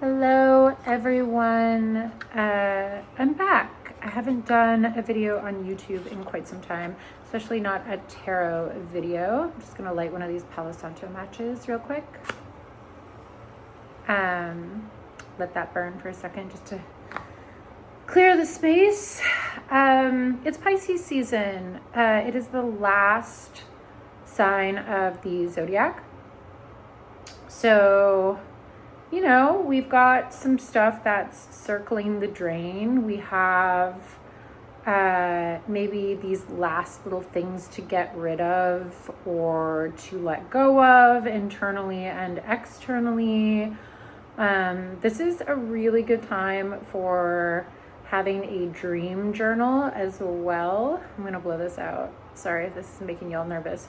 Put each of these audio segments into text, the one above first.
Hello everyone, I'm back. I haven't done a video on YouTube in quite some time, especially not a tarot video. I'm just gonna light one of these Palo Santo matches real quick. Let that burn for a second just to clear the space. It's Pisces season. It is the last sign of the zodiac. So we've got some stuff that's circling the drain. We have maybe these last little things to get rid of or to let go of internally and externally. This is a really good time for having a dream journal as well. I'm going to blow this out. Sorry if this is making y'all nervous.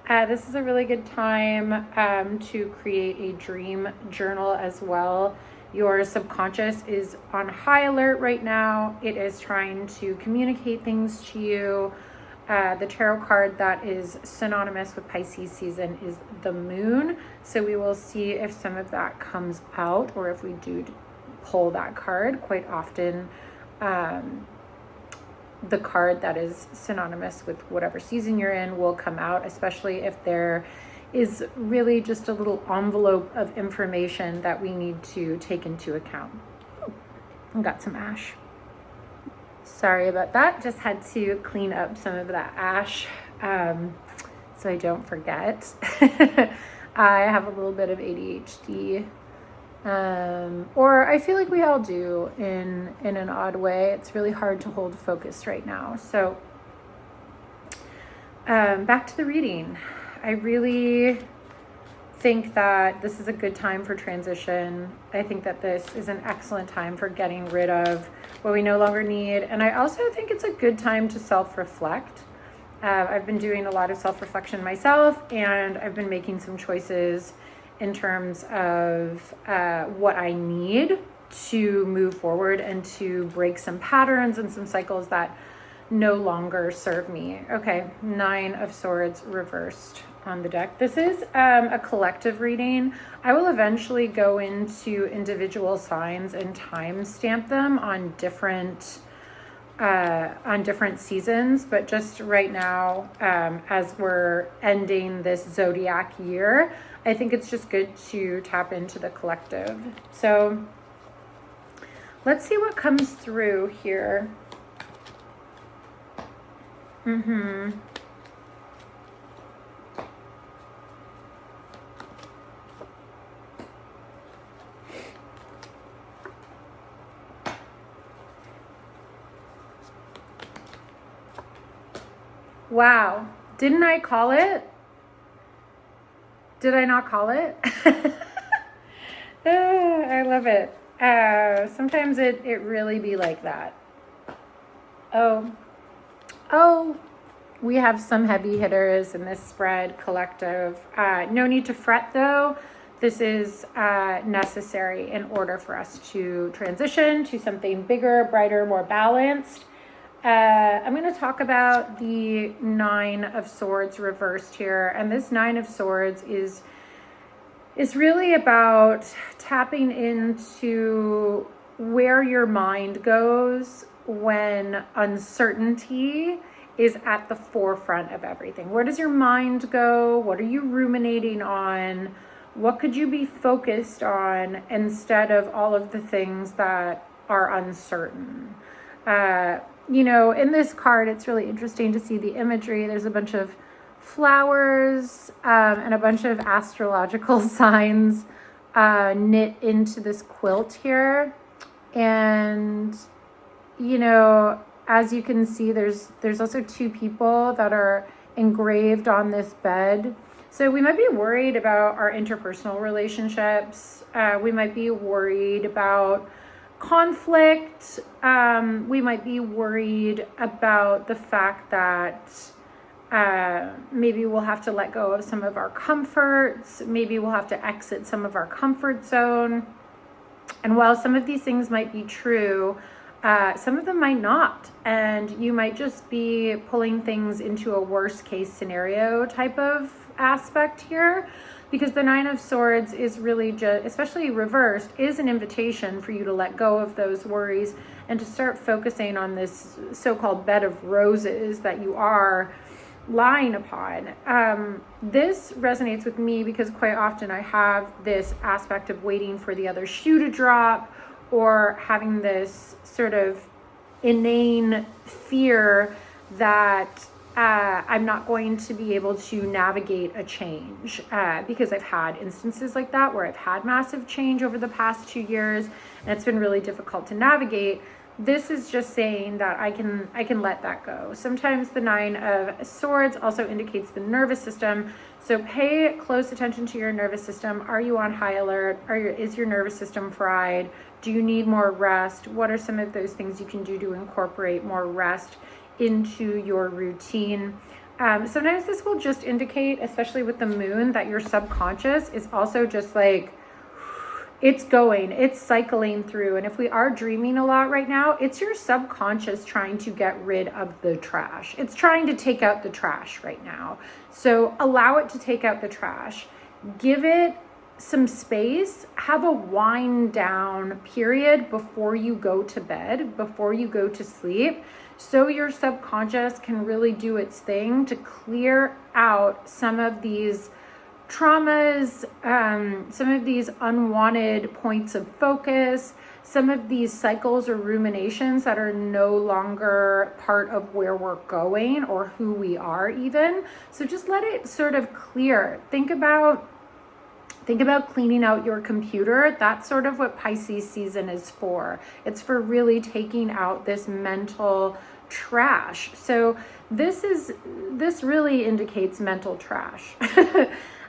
This is a really good time to create a dream journal as well. Your subconscious is on high alert right now. It is trying to communicate things to you. The tarot card that is synonymous with Pisces season is the moon. So we will see if some of that comes out or if we do pull that card. Quite often, the card that is synonymous with whatever season you're in will come out, especially if there is really just a little envelope of information that we need to take into account. I got some ash. Sorry about that. Just had to clean up some of that ash so I don't forget. I have a little bit of ADHD. Or I feel like we all do in an odd way. It's really hard to hold focus right now. So back to the reading. I really think that this is a good time for transition. I think that this is an excellent time for getting rid of what we no longer need. And I also think it's a good time to self-reflect. I've been doing a lot of self-reflection myself, and I've been making some choices in terms of what I need to move forward and to break some patterns and some cycles that no longer serve me. Okay, 9 of Swords reversed on the deck. This is a collective reading. I will eventually go into individual signs and timestamp them on different seasons, but just right now, as we're ending this zodiac year, I think it's just good to tap into the collective. So let's see what comes through here. Wow, didn't I call it? Did I not call it? I love it. Sometimes it really be like that. Oh, we have some heavy hitters in this spread collective. No need to fret though. This is necessary in order for us to transition to something bigger, brighter, more balanced. I'm going to talk about the 9 of Swords reversed here. And this 9 of Swords is really about tapping into where your mind goes when uncertainty is at the forefront of everything. Where does your mind go? What are you ruminating on? What could you be focused on instead of all of the things that are uncertain? In this card, it's really interesting to see the imagery. There's a bunch of flowers and a bunch of astrological signs knit into this quilt here. And, as you can see, there's also 2 people that are engraved on this bed. So we might be worried about our interpersonal relationships. We might be worried about conflict. We might be worried about the fact that maybe we'll have to let go of some of our comforts. Maybe we'll have to exit some of our comfort zone. And while some of these things might be true, some of them might not. And you might just be pulling things into a worst case scenario type of aspect here. because the Nine of Swords is really just, especially reversed, is an invitation for you to let go of those worries and to start focusing on this so-called bed of roses that you are lying upon. This resonates with me because quite often I have this aspect of waiting for the other shoe to drop, or having this sort of inane fear that I'm not going to be able to navigate a change, because I've had instances like that where I've had massive change over the past 2 years and it's been really difficult to navigate. This is just saying that I can let that go. Sometimes the Nine of Swords also indicates the nervous system. So pay close attention to your nervous system. Are you on high alert? Is your nervous system fried? Do you need more rest? What are some of those things you can do to incorporate more rest into your routine? Sometimes this will just indicate, especially with the moon, that your subconscious is also just like, it's cycling through. And if we are dreaming a lot right now, it's your subconscious trying to get rid of the trash. It's trying to take out the trash right now. So allow it to take out the trash. Give it some space. Have a wind down period before you go to bed, before you go to sleep, so your subconscious can really do its thing to clear out some of these traumas, some of these unwanted points of focus, some of these cycles or ruminations that are no longer part of where we're going or who we are even. So just let it sort of clear. Think about cleaning out your computer. That's sort of what Pisces season is for. It's for really taking out this mental trash. So this really indicates mental trash.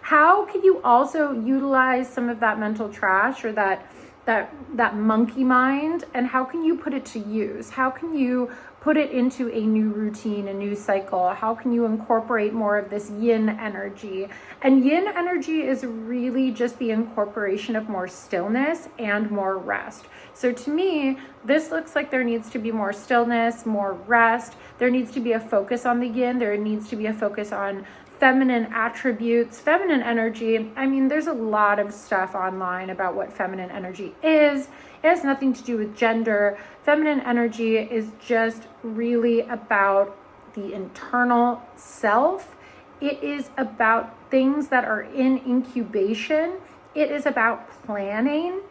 How can you also utilize some of that mental trash, or that monkey mind, and how can you put it to use? How can you put it into a new routine, a new cycle? How can you incorporate more of this yin energy? And yin energy is really just the incorporation of more stillness and more rest. So to me, this looks like there needs to be more stillness, more rest. There needs to be a focus on the yin. There needs to be a focus on feminine attributes, feminine energy. I mean, there's a lot of stuff online about what feminine energy is. It has nothing to do with gender. Feminine energy is just really about the internal self. It is about things that are in incubation. It is about planning.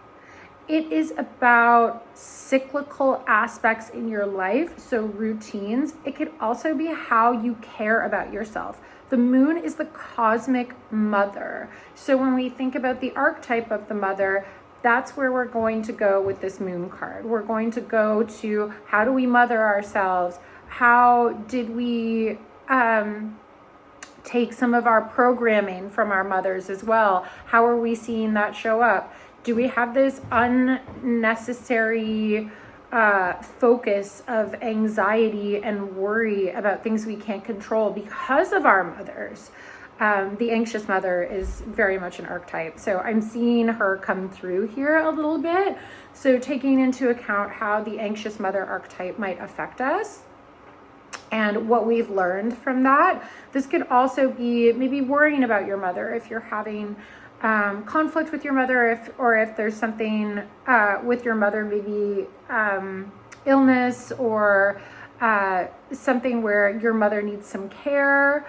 It is about cyclical aspects in your life, so routines. It could also be how you care about yourself. The moon is the cosmic mother. So when we think about the archetype of the mother, that's where we're going to go with this moon card. We're going to go to, how do we mother ourselves? How did we take some of our programming from our mothers as well? How are we seeing that show up? Do we have this unnecessary focus of anxiety and worry about things we can't control because of our mothers? The anxious mother is very much an archetype. So I'm seeing her come through here a little bit. So taking into account how the anxious mother archetype might affect us and what we've learned from that. This could also be maybe worrying about your mother if you're having conflict with your mother, if there's something with your mother, maybe illness or something where your mother needs some care.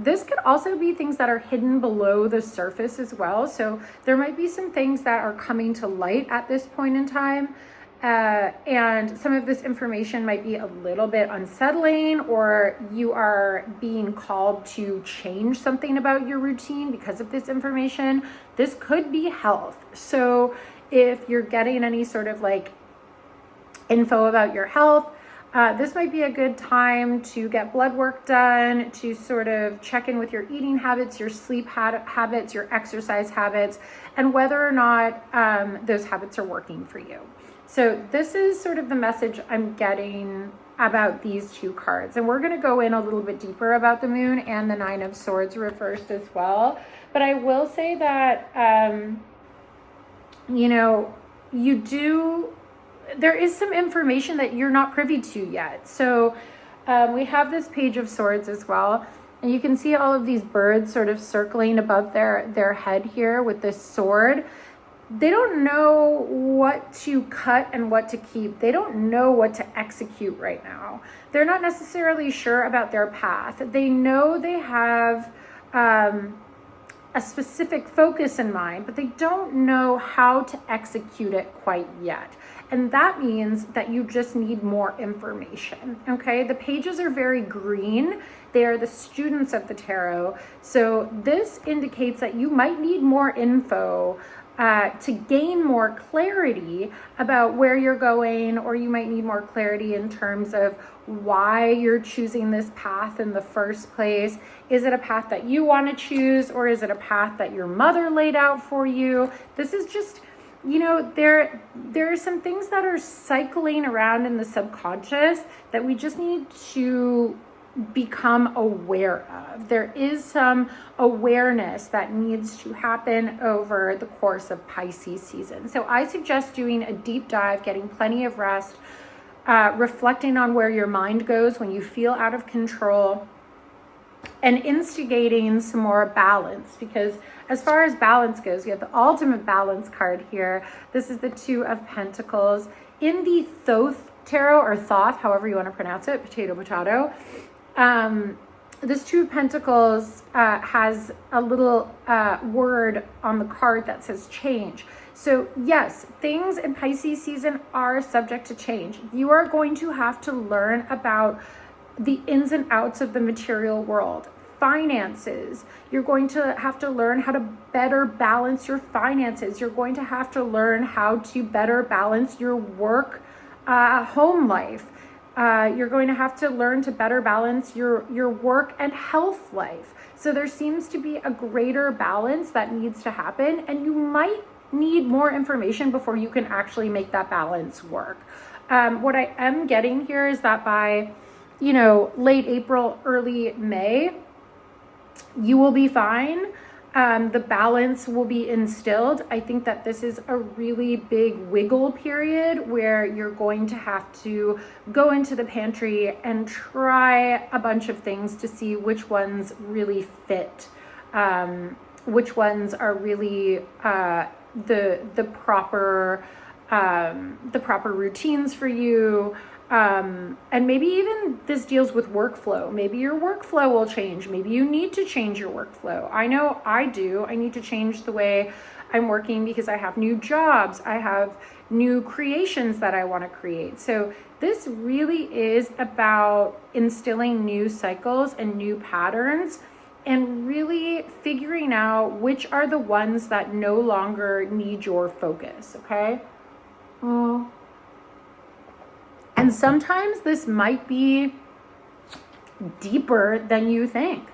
This could also be things that are hidden below the surface as well. So there might be some things that are coming to light at this point in time. And some of this information might be a little bit unsettling, or you are being called to change something about your routine because of this information. This could be health. So if you're getting any sort of like info about your health, this might be a good time to get blood work done, to sort of check in with your eating habits, your sleep habits, your exercise habits, and whether or not those habits are working for you. So this is sort of the message I'm getting about these two cards. And we're going to go in a little bit deeper about the moon and the Nine of Swords reversed as well. But I will say that, there is some information that you're not privy to yet. So we have this Page of Swords as well. And you can see all of these birds sort of circling above their head here with this sword. They don't know what to cut and what to keep. They don't know what to execute right now. They're not necessarily sure about their path. They know they have a specific focus in mind, but they don't know how to execute it quite yet. And that means that you just need more information, okay? The pages are very green. They are the students of the tarot. So this indicates that you might need more info to gain more clarity about where you're going, or you might need more clarity in terms of why you're choosing this path in the first place. Is it a path that you want to choose, or is it a path that your mother laid out for you? This is just, you know, there are some things that are cycling around in the subconscious that we just need to become aware of. There is some awareness that needs to happen over the course of Pisces season. So I suggest doing a deep dive, getting plenty of rest, reflecting on where your mind goes when you feel out of control, and instigating some more balance, because as far as balance goes, we have the ultimate balance card here. This is the Two of Pentacles. In the Thoth tarot, or Thoth, however you want to pronounce it, potato, potato, this Two of Pentacles has a little word on the card that says change. So yes, things in Pisces season are subject to change. You are going to have to learn about the ins and outs of the material world. Finances. You're going to have to learn how to better balance your finances. You're going to have to learn how to better balance your work, home life. You're going to have to learn to better balance your work and health life. So there seems to be a greater balance that needs to happen, and you might need more information before you can actually make that balance work. What I am getting here is that by, you know, late April, early May, you will be fine. The balance will be instilled. I think that this is a really big wiggle period where you're going to have to go into the pantry and try a bunch of things to see which ones really fit, which ones are really the proper routines for you. And maybe even this deals with workflow. Maybe your workflow will change. Maybe you need to change your workflow. I know I do. I need to change the way I'm working because I have new jobs. I have new creations that I want to create. So this really is about instilling new cycles and new patterns, and really figuring out which are the ones that no longer need your focus, okay? And sometimes this might be deeper than you think.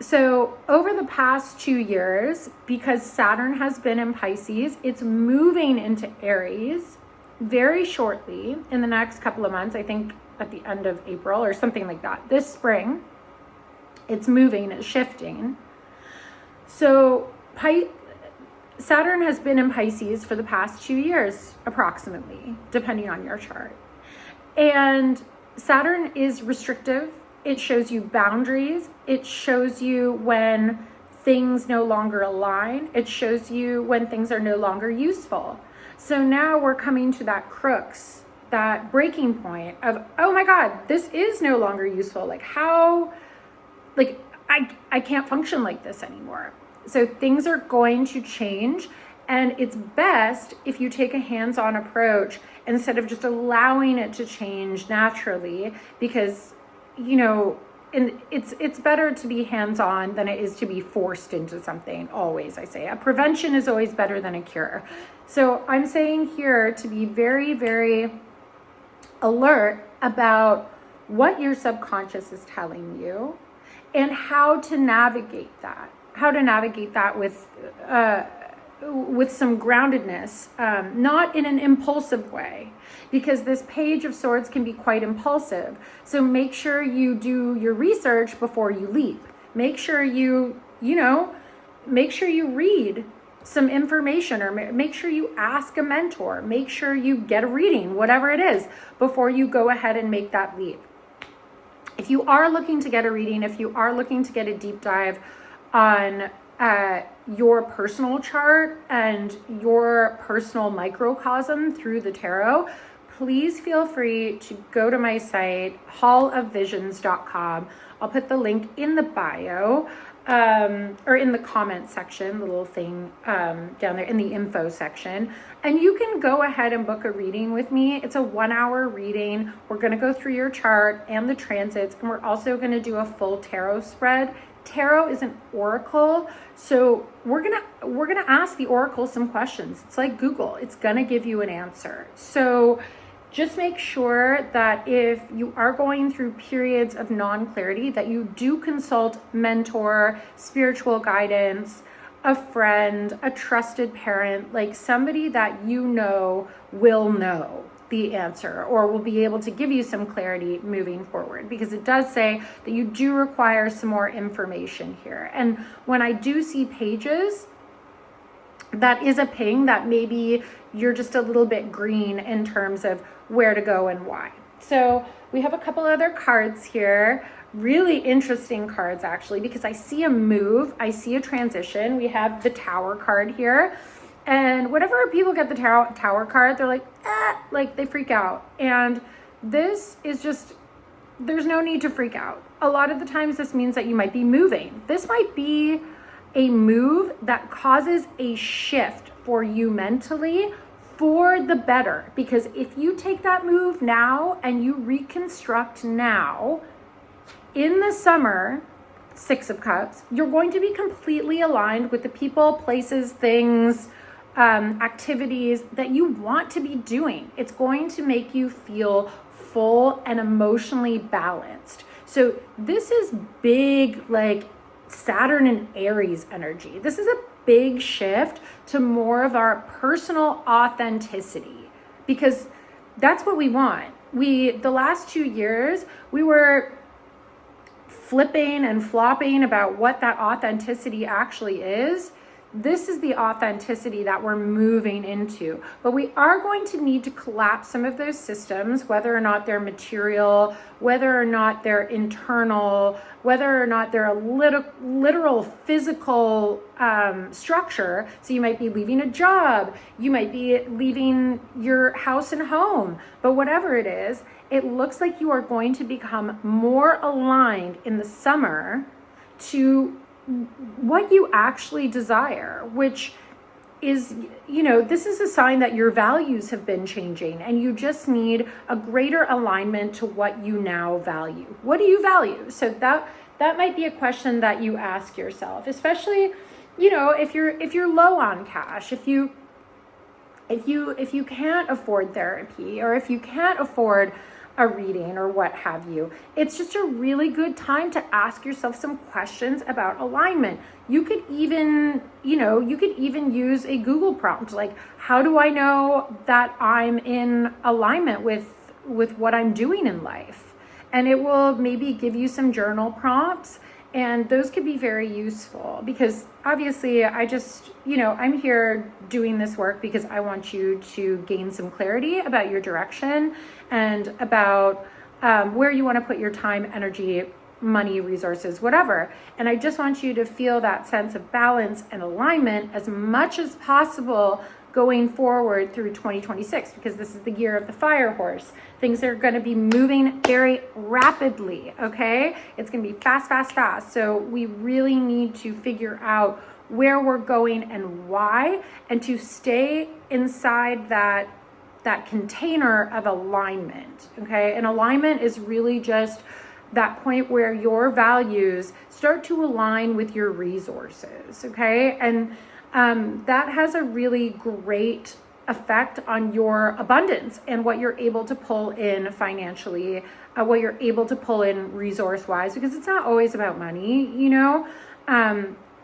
So over the past 2 years, because Saturn has been in Pisces, it's moving into Aries very shortly in the next couple of months, I think at the end of April or something like that. This spring, it's moving, it's shifting. So Saturn has been in Pisces for the past 2 years, approximately, depending on your chart. And Saturn is restrictive. It shows you boundaries. It shows you when things no longer align. It shows you when things are no longer useful. So now we're coming to that crux, that breaking point of, oh my God, this is no longer useful. Like how, like I can't function like this anymore. So things are going to change. And it's best if you take a hands-on approach instead of just allowing it to change naturally, because, you know, and it's better to be hands-on than it is to be forced into something. Always, I say, a prevention is always better than a cure. So I'm saying here to be very, very alert about what your subconscious is telling you and how to navigate that. How to navigate that with some groundedness, not in an impulsive way, because this Page of Swords can be quite impulsive. So make sure you do your research before you leap. Make sure make sure you read some information, or make sure you ask a mentor. Make sure you get a reading, whatever it is, before you go ahead and make that leap. If you are looking to get a reading, if you are looking to get a deep dive on your personal chart and your personal microcosm through the tarot, please feel free to go to my site, hallofvisions.com. I'll put the link in the bio, or in the comment section, the little thing down there in the info section. And you can go ahead and book a reading with me. It's a 1-hour reading. We're going to go through your chart and the transits, and we're also going to do a full tarot spread. Tarot is an oracle, so we're gonna ask the oracle some questions. It's like Google. It's gonna give you an answer. So just make sure that if you are going through periods of non-clarity, that you do consult mentor, spiritual guidance, a friend, a trusted parent, like somebody that you know will know the answer or will be able to give you some clarity moving forward, because it does say that you do require some more information here. And when I do see pages, that is a ping that maybe you're just a little bit green in terms of where to go and why. So we have a couple other cards here, really interesting cards actually, because I see a move, I see a transition. We have the Tower card here. And whenever people get the tower card, they're like they freak out. And this is just, there's no need to freak out. A lot of the times this means that you might be moving. This might be a move that causes a shift for you mentally for the better. Because if you take that move now and you reconstruct now, in the summer, 6 of Cups, you're going to be completely aligned with the people, places, things, activities that you want to be doing. It's going to make you feel full and emotionally balanced. So this is big, like Saturn and Aries energy. This is a big shift to more of our personal authenticity, because that's what we want. The last 2 years, we were flipping and flopping about what that authenticity actually is. This is the authenticity that we're moving into, but we are going to need to collapse some of those systems, whether or not they're material, whether or not they're internal, whether or not they're a literal physical structure. So you might be leaving a job, you might be leaving your house and home, but whatever it is, it looks like you are going to become more aligned in the summer to what you actually desire, which is, this is a sign that your values have been changing and you just need a greater alignment to what you now value. What do you value? So that might be a question that you ask yourself, especially, if you're low on cash, if you can't afford therapy, or if you can't afford a reading or what have you. It's just a really good time to ask yourself some questions about alignment. You could even use a Google prompt, like, how do I know that I'm in alignment with what I'm doing in life? And it will maybe give you some journal prompts, and those could be very useful, because obviously I'm here doing this work because I want you to gain some clarity about your direction and about where you want to put your time, energy, money, resources, whatever. And I just want you to feel that sense of balance and alignment as much as possible going forward through 2026, because this is the year of the fire horse. Things are going to be moving very rapidly, okay? It's going to be fast, fast, fast. So we really need to figure out where we're going and why, and to stay inside that container of alignment, okay? And alignment is really just that point where your values start to align with your resources, okay? And that has a really great effect on your abundance and what you're able to pull in financially, what you're able to pull in resource-wise, because it's not always about money,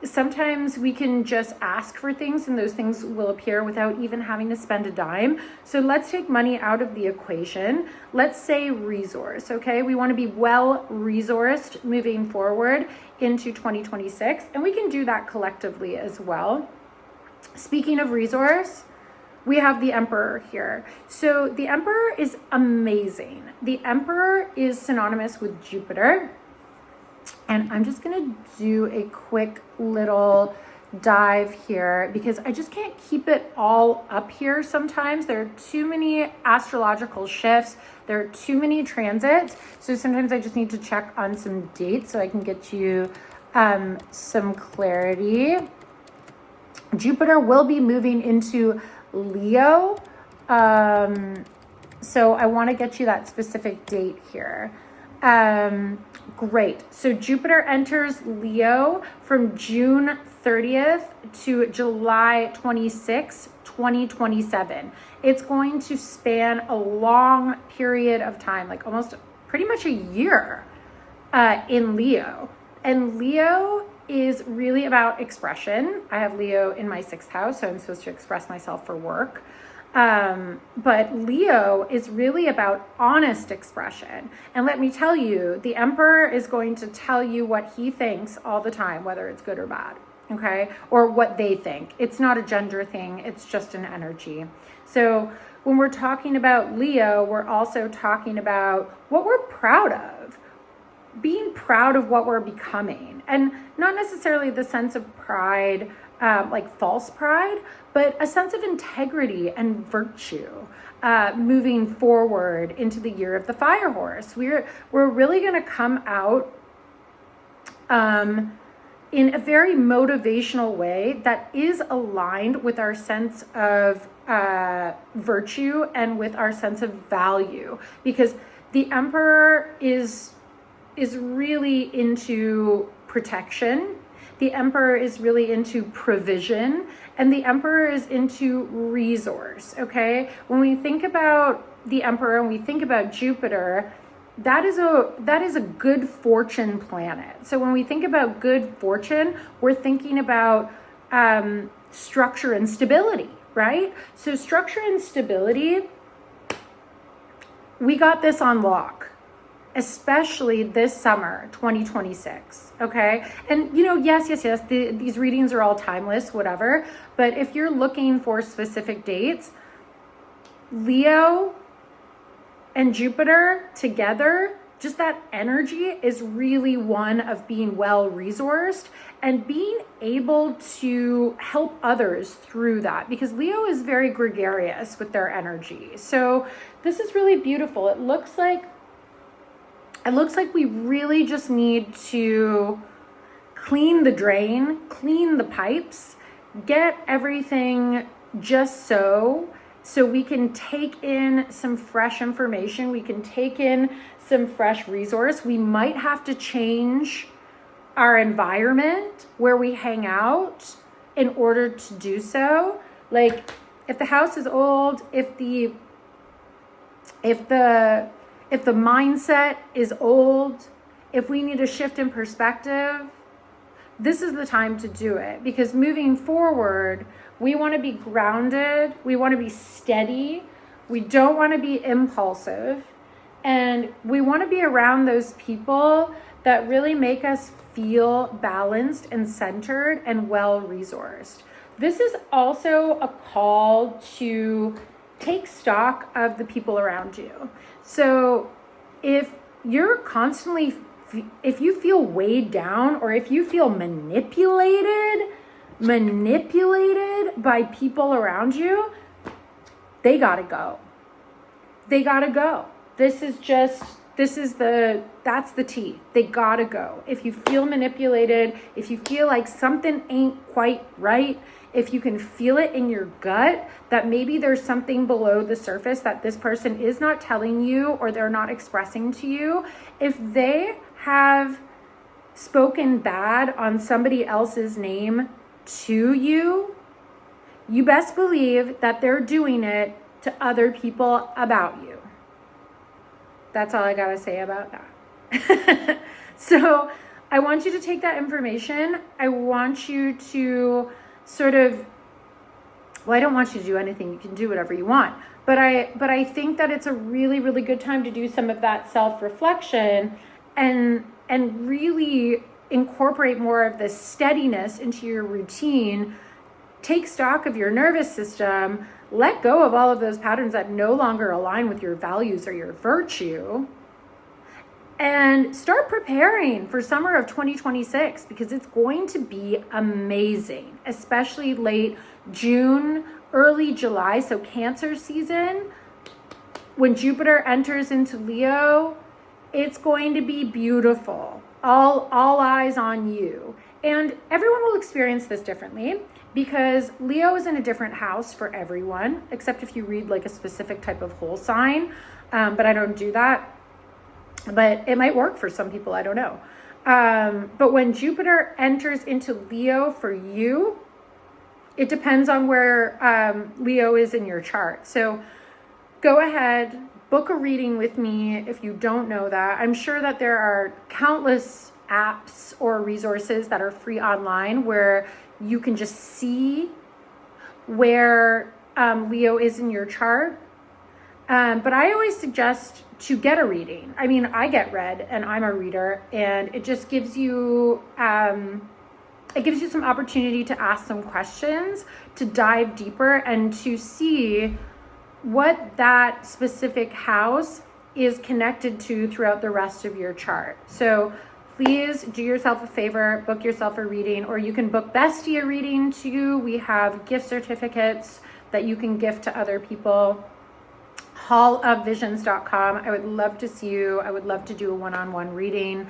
Sometimes we can just ask for things and those things will appear without even having to spend a dime. So let's take money out of the equation. Let's say resource, okay? We want to be well resourced moving forward into 2026, and we can do that collectively as well. Speaking of resource, we have the Emperor here. So the Emperor is amazing. The Emperor is synonymous with Jupiter. And I'm just going to do a quick little dive here because I just can't keep it all up here sometimes. There are too many astrological shifts. There are too many transits. So sometimes I just need to check on some dates so I can get you some clarity. Jupiter will be moving into Leo. So I want to get you that specific date here. Great. So Jupiter enters Leo from June 30th to July 26, 2027. It's going to span a long period of time, like almost pretty much a year in Leo. And Leo is really about expression. I have Leo in my 6th house, so I'm supposed to express myself for work. But Leo is really about honest expression. And let me tell you, the Emperor is going to tell you what he thinks all the time, whether it's good or bad, okay? Or what they think. It's not a gender thing, it's just an energy. So when we're talking about Leo, we're also talking about what we're proud of. Being proud of what we're becoming. And not necessarily the sense of pride, like false pride, but a sense of integrity and virtue moving forward into the year of the fire horse. We're really going to come out in a very motivational way that is aligned with our sense of virtue and with our sense of value, because the Emperor is really into protection. The Emperor is really into provision, and the Emperor is into resource, okay? When we think about the Emperor and we think about Jupiter, that is a good fortune planet. So when we think about good fortune, we're thinking about structure and stability, right? So structure and stability, we got this on lock, especially this summer, 2026, okay? And, yes, these readings are all timeless, whatever. But if you're looking for specific dates, Leo and Jupiter together, just that energy is really one of being well-resourced and being able to help others through that, because Leo is very gregarious with their energy. So this is really beautiful. It looks like we really just need to clean the drain, clean the pipes, get everything just so we can take in some fresh information. We can take in some fresh resource. We might have to change our environment where we hang out in order to do so. Like if the house is old, if the mindset is old, if we need a shift in perspective, this is the time to do it, because moving forward, we want to be grounded, we want to be steady, we don't want to be impulsive, and we want to be around those people that really make us feel balanced and centered and well-resourced. This is also a call to take stock of the people around you. So if you feel weighed down, or if you feel manipulated by people around you, they gotta go. They gotta go. That's the tea. They gotta go. If you feel manipulated, if you feel like something ain't quite right, if you can feel it in your gut that maybe there's something below the surface that this person is not telling you or they're not expressing to you, if they have spoken bad on somebody else's name to you, you best believe that they're doing it to other people about you. That's all I gotta say about that. So I want you to take that information. I want you to I don't want you to do anything. You can do whatever you want. But I think that it's a really, really good time to do some of that self-reflection and really incorporate more of this steadiness into your routine take stock of your nervous system, let go of all of those patterns that no longer align with your values or your virtue, and start preparing for summer of 2026, because it's going to be amazing, especially late June, early July. So Cancer season, when Jupiter enters into Leo, it's going to be beautiful. All eyes on you. And everyone will experience this differently, because Leo is in a different house for everyone, except if you read like a specific type of whole sign. But I don't do that. But it might work for some people, I don't know. But when Jupiter enters into Leo for you, it depends on where Leo is in your chart. So go ahead, book a reading with me if you don't know that. I'm sure that there are countless apps or resources that are free online where you can just see where Leo is in your chart. But I always suggest to get a reading. I mean, I get read and I'm a reader, and it just gives you, some opportunity to ask some questions, to dive deeper, and to see what that specific house is connected to throughout the rest of your chart. So please do yourself a favor, book yourself a reading, or you can book Bestie a reading too. We have gift certificates that you can gift to other people. hallofvisions.com. I would love to see you. I would love to do a one-on-one reading.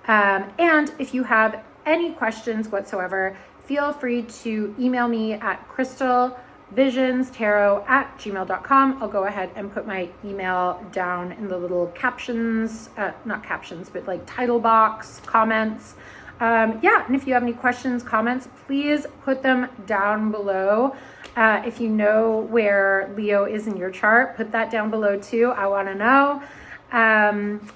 And if you have any questions whatsoever, feel free to email me at crystalvisionstarot@gmail.com. I'll go ahead and put my email down in the little captions, not captions, but like title box, comments. And if you have any questions, comments, please put them down below. If you know where Leo is in your chart, put that down below too. I want to know.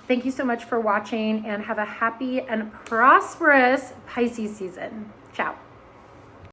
Thank you so much for watching, and have a happy and prosperous Pisces season. Ciao.